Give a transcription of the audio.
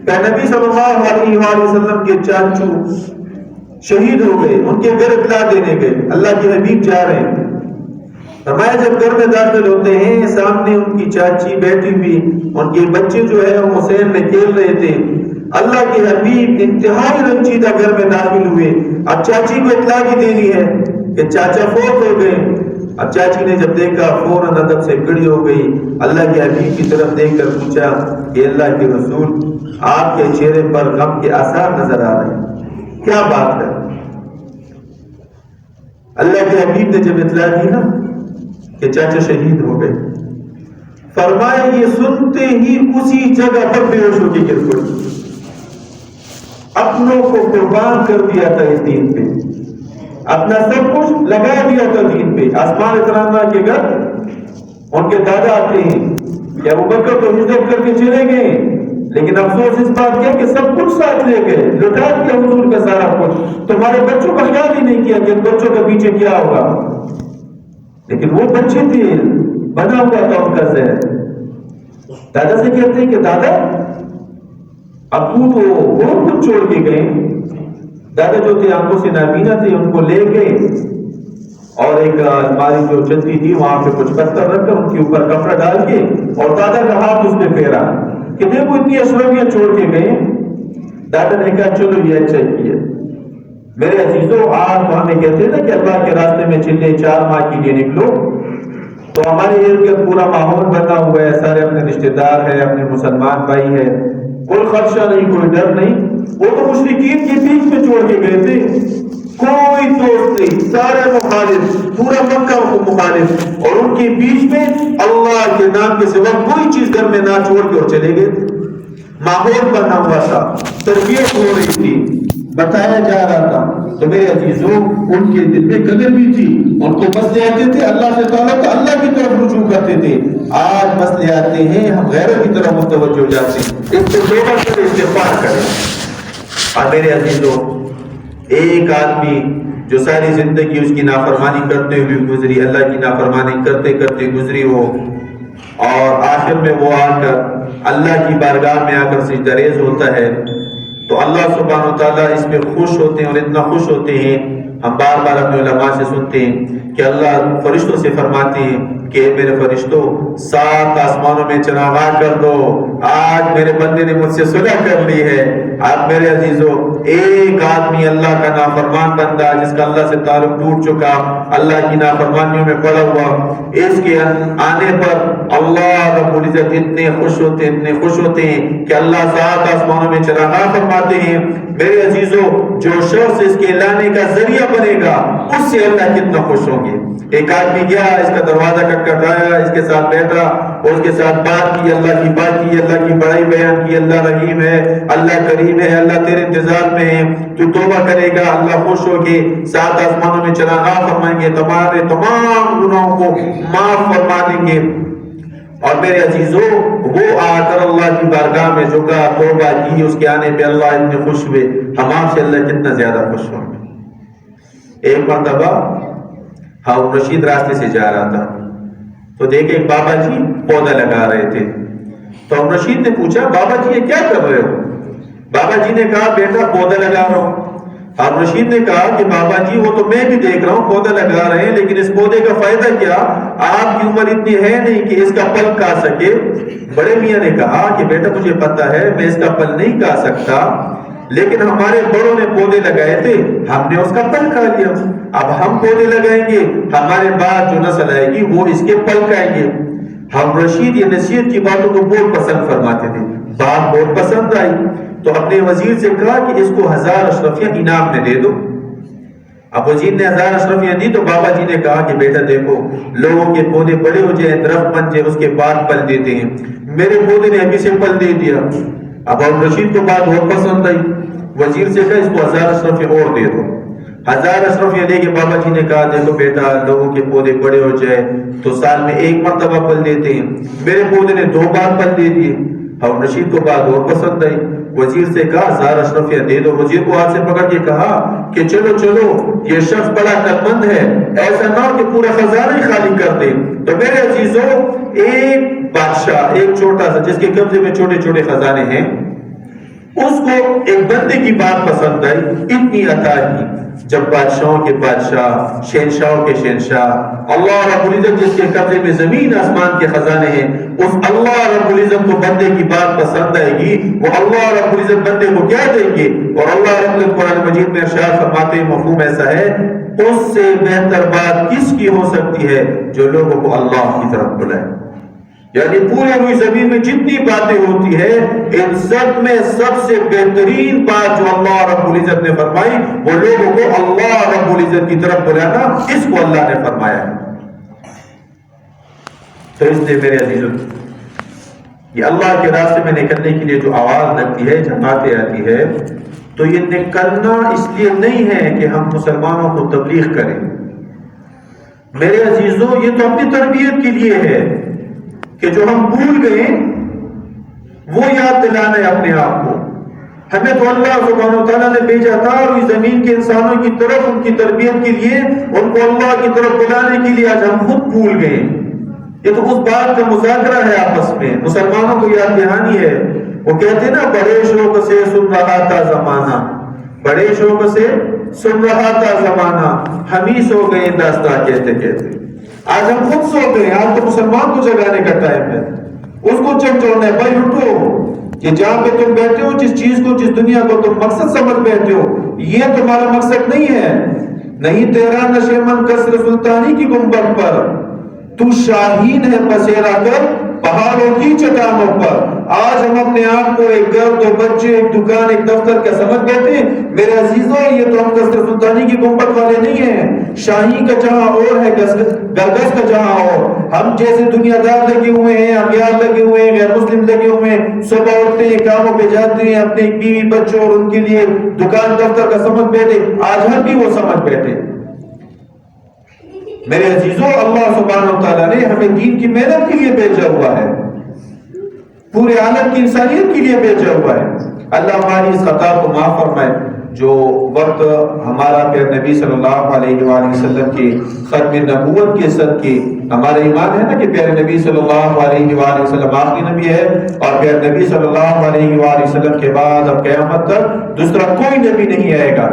کہ نبی صلی اللہ علیہ وآلہ وسلم کے چاچو شہید ہو گئے، ان کے گھر اطلاع دینے گئے، اللہ کے حبیب جا رہے ہیں۔ فرمایا جب گھر میں داخل ہوتے ہیں، سامنے ان کی چاچی بیٹھی ہوئی، ان کے بچے جو ہے وہ حسین میں کھیل رہے تھے۔ اللہ کے حبیب انتہائی رنجیدہ گھر میں داخل ہوئے۔ اب چاچی کو اطلاع بھی دینی ہے کہ چاچا فوت ہو گئے۔ اب چاچی نے جب دیکھا فوراً ادب سے کھڑی ہو گئی، اللہ کے حبیب کی طرف دیکھ کر پوچھا کہ اللہ کے رسول، آپ کے چہرے پر غم کے آثار نظر آ رہے ہیں، کیا بات ہے؟ اللہ کے حبیب نے جب اطلاع دی نا کہ چاچا شہید ہو گئے، فرمایا یہ سنتے ہی اسی جگہ پر بے ہوش ہو کے گر پڑی۔ اپنوں کو قربان کر دیا تھا اس دین پہ، اپنا سب کچھ لگا دیا تھا دین پہ۔ آسمان اترانہ کے گھر ان کے دادا آتے ہیں کہ ابو بکر تو ہجرت کر کے چلے گئے، لیکن افسوس اس بات کیا کہ سب کچھ ساتھ لے گئے، لٹا دیا حضور کا سارا کچھ، تمہارے بچوں کا خیال ہی نہیں کیا کہ بچوں کے پیچھے کیا ہوگا۔ لیکن وہ بچے تھے، بنا ہوا تھا ان کا ذہن۔ دادا سے کہتے ہیں کہ دادا ابو تو بہت کچھ چھوڑ کے گئے۔ دادا جو تھے آنکھوں سے نابینا تھے، ان کو لے گئے اور ایک الماری جو چلتی تھی وہاں پہ کچھ پتھر رکھ کر ان کے اوپر کپڑا ڈال کے اور دادا کا ہاتھ اس پہ پھیرا کہ دیکھو اتنی اشرفیاں چھوڑ کے گئے۔ دادا نے کہا چلو یہ اچھا کیا۔ میرے عزیزوں، آج تو ہمیں کہتے ہیں نا کہ اللہ کے راستے میں چلے 4 ماہ کے لیے نکلو، تو ہمارے ارد گرد پورا ماحول بنا ہوا ہے، سارے اپنے رشتے دار ہیں، اپنے مسلمان بھائی ہیں، کوئی خدشہ نہیں، کوئی ڈر نہیں۔ وہ تو مشرکین کے بیچ میں چھوڑ کے گئے تھے، کوئی دوست نہیں، سارے مخالف، پورا مکہ مخالف، اور ان کے بیچ میں اللہ کے نام کے سوا کوئی چیز گھر میں نہ چھوڑ کے اور چلے گئے۔ ماحول بنا ہوا تھا، تربیت ہو رہی تھی، بتایا جا رہا تھا۔ تو میرے عزیزوں، ان کے دل میں قدر بھی تھی، ان کو مسئلے آتے تھے اللہ سے تعالیٰ تو اللہ کی طرف رجوع کرتے تھے۔ آج مسئلے آتے ہیں ہم غیروں کی طرف متوجہ ہو جاتے ہیں، اس سے توبہ کریں، استغفار کریں۔ اور میرے عزیزوں، ایک آدمی جو ساری زندگی اس کی نافرمانی کرتے ہوئے گزری، اللہ کی نافرمانی کرتے کرتے گزری ہو، اور آخر میں وہ آ کر اللہ کی بارگاہ میں آ کر سجدہ ریز ہوتا ہے، تو اللہ سبحانہ وتعالیٰ اس پہ خوش ہوتے ہیں، اور اتنا خوش ہوتے ہیں، ہم بار بار اپنے علماء سے سنتے ہیں کہ اللہ فرشتوں سے فرماتے ہیں کہ میرے فرشتوں 7 آسمانوں میں چراغاں کر دو، آج میرے بندے نے مجھ سے صلح کر لی ہے۔ اب میرے عزیزوں، ایک آدمی اللہ کا نافرمان بندہ جس کا اللہ سے تعلق ٹوٹ چکا، اللہ کی نافرمانیوں میں پڑا ہوا، اس کے آنے پر اللہ رب العزت اتنے خوش ہوتے ہیں، اتنے خوش ہوتے ہیں کہ اللہ 7 آسمانوں میں چراغاں فرماتے ہیں۔ میرے عزیزوں، جو شخص اس کے لانے کا ذریعہ بنے گا اس سے اللہ کتنا خوش ہوں گے۔ ایک آدمی گیا، اس کا دروازہ کھٹکھٹایا، اس کے ساتھ بیٹھا، اس کے ساتھ بات کی، اللہ کی بات کی، اللہ کی بڑائی بیان کی، اللہ رحیم ہے، اللہ کریم ہے، اللہ تیرے انتظار میں ہے، تو توبہ کرے گا، اللہ خوش ہو کے 7 آسمانوں میں چراغاں فرمائیں گے، تمہارے تمام گناہوں کو معاف فرما دیں گے۔ اور میرے عزیزوں، وہ آ کر اللہ کی بارگاہ میں جھکا، توبہ کی، اس کے آنے پہ اللہ اتنے خوش ہوئے، ہم آپ سے اللہ کتنا زیادہ خوش ہوں گے۔ ایک مرتبہ ہارون رشید راستے سے جا رہا تھا، تو دیکھے ایک بابا جی پودا لگا رہے تھے، تو ہارون رشید نے پوچھا بابا جی یہ کیا کر رہے ہو؟ بابا جی نے کہا بیٹا پودا لگا رہا ہوں۔ ہارون رشید نے کہا کہ بابا جی وہ تو میں بھی دیکھ رہا ہوں پودا لگا رہے ہیں، لیکن اس پودے کا فائدہ کیا؟ آپ کی عمر اتنی ہے نہیں کہ اس کا پھل کھا سکے۔ بڑے میاں نے کہا کہ بیٹا مجھے پتا ہے میں اس کا پھل نہیں کھا سکتا، لیکن ہمارے بڑوں نے پودے لگائے تھے، ہم نے اس کا پھل کھا لیا، اب ہم پودے لگائیں گے، ہمارے بعد جو نسل آئے گی وہ اس کے پھل کھائیں گے۔ ہارون رشید یہ نصیحت کی باتوں کو بہت پسند فرماتے تھے، بات بہت پسند آئی، تو اپنے وزیر سے کہا کہ اس کو 1000 اشرفیاں انعام میں دے دو۔ اب وزیر نے 1000 اشرفیاں دی، تو بابا جی نے کہا کہ بیٹا دیکھو، لوگوں کے پودے بڑے ہو جائیں، درخت بن جائے، اس کے بعد پھل دیتے ہیں، میرے پودے نے ابھی سے پھل دے دیا۔ اب ہارون رشید کو بات بہت پسند آئی، وزیر سے کہا اس کو 1000 اشرفیاں اور دے دو۔ 1000 اشرفیاں دے کے بابا جی نے کہا دیکھو بیٹا، لوگوں کے پودے بڑے ہو جائے تو سال میں 1 مرتبہ پھل دیتے ہیں، میرے پودے نے 2 بار پھل دے دیے۔ ہارون رشید کو بات اور پسند آئی، وزیر سے کہا 1000 اشرفیاں دے دو۔ وزیر کو ہاتھ سے پکڑ کے کہا کہ چلو چلو، یہ شخص بڑا قدمند ہے، ایسا نہ ہو کہ پورا خزانہ ہی خالی کر دے۔ تو میرے عزیزوں، ایک بادشاہ، ایک چھوٹا سا جس کے قبضے میں چھوٹے چھوٹے خزانے ہیں، اس کو ایک بندے کی بات پسند آئی، اتنی عطا کی۔ جب بادشاہوں کے بادشاہ، شہنشاہوں کے شہنشاہ، اللہ رب العزت جس کے قبضے میں زمین آسمان کے خزانے ہیں، اس اللہ رب العزت کو بندے کی بات پسند آئے گی، وہ اللہ رب العزت بندے کو کیا دیں گے؟ اور اللہ رب العزت قرآن مجید میں ارشاد فرماتے ہیں، مفہوم ایسا ہے، اس سے بہتر بات کس کی ہو سکتی ہے جو لوگوں کو اللہ کی طرف بلائے۔ یعنی پورے ہوئی زمین میں جتنی باتیں ہوتی ہے، ان سب میں سب سے بہترین بات جو اللہ رب العزت نے فرمائی وہ لوگوں کو اللہ رب العزت کی طرف بلانا، اس کو اللہ نے فرمایا ہے۔ تو اس لیے میرے عزیزوں، یہ اللہ کے راستے میں نکلنے کے لیے جو آواز لگتی ہے، جماعتیں آتی ہے، تو یہ نکلنا اس لیے نہیں ہے کہ ہم مسلمانوں کو تبلیغ کریں۔ میرے عزیزوں، یہ تو اپنی تربیت کے لیے ہے کہ جو ہم بھول گئے وہ یاد دلانا ہے اپنے آپ کو۔ ہمیں تو اللہ سبحانہ و تعالیٰ نے بھیجا تھا اور اس زمین کے انسانوں کی طرف، ان کی تربیت کے لیے، ان کو اللہ کی طرف بلانے کے لیے، آج ہم خود بھول گئے۔ یہ تو اس بات کا مذاکرہ ہے آپس میں، مسلمانوں کو یاد دہانی ہے۔ وہ کہتے ہیں نا، بڑے شوق سے سن رہا تھا زمانہ، بڑے شوق سے سن رہا تھا زمانہ، ہم ہی سو گئے داستان کہتے کہتے۔ آج ہم خود سو گئے، آج تو مسلمان کو جگانے کا ٹائم ہے، اس کو چمچوڑنا ہے، بھائی اٹھو، کہ جہاں پہ تم بیٹھے ہو، جس چیز کو، جس دنیا کو تم مقصد سمجھ بیٹھے ہو، یہ تمہارا مقصد نہیں ہے۔ نہیں تیرا نشے من قصر سلطانی کی گنبد پر، تو شاہین ہے بسیرا کر پہاڑوں کی چٹانوں پر۔ آج ہم اپنے آپ کو ایک گھر، دو بچے، ایک دکان، ایک دفتر کا سمجھ بیٹھے ہیں۔ میرے عزیزوں، یہ تو ہم قصر سلطانی کی گنبد والے نہیں ہیں۔ شاہی کا جہاں اور ہے، گرگس کا جہاں اور۔ ہم جیسے دنیا دار لگے ہوئے ہیں، امیار لگے ہوئے ہیں، غیر مسلم لگے ہوئے ہیں، صبح اٹھتے ہیں، کاموں پہ جاتے ہیں، اپنے بیوی بچوں اور ان کے لیے دکان دفتر کا سمجھ بیٹھے۔ آج ہم بھی وہ سمجھ بیٹھے۔ میرے عزیزوں، اللہ سبحانہ و تعالیٰ نے ہمیں دین کی محنت کے لیے بھیجا ہوا ہے، پورے عالم کی انسانیت کے لیے بھیجا ہوا ہے۔ اللہ ہماری اس خطا کو معاف فرمائے۔ جو وقت ہمارا پیارے نبی صلی اللہ علیہ وآلہ وسلم کی ختم نبوت کے صدقے، ہمارا ایمان ہے نا کہ پیارے نبی صلی اللہ علیہ وآلہ وسلم آخری نبی ہے، اور پیارے نبی صلی اللہ علیہ وآلہ وسلم کے بعد اب قیامت تک دوسرا کوئی نبی نہیں آئے گا۔